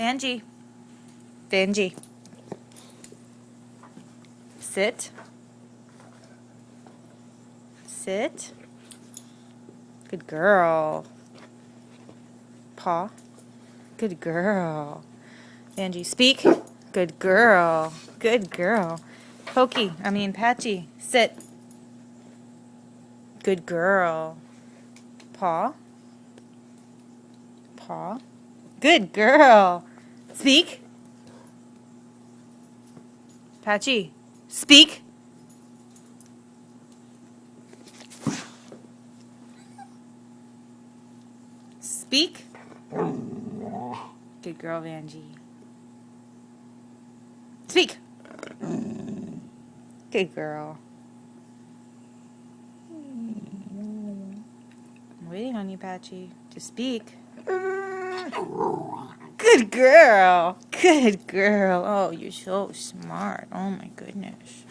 Vanjie. Vanjie. Sit. Sit. Good girl. Paw. Good girl. Vanjie, speak. Good girl. Good girl. Patchy, sit. Good girl. Paw. Paw. Good girl. Speak. Patchy, speak. Speak. Good girl, Vanjie. Speak. Good girl. I'm waiting on you, Patchy, to speak. Good girl. Good girl. Oh, you're so smart. Oh, my goodness.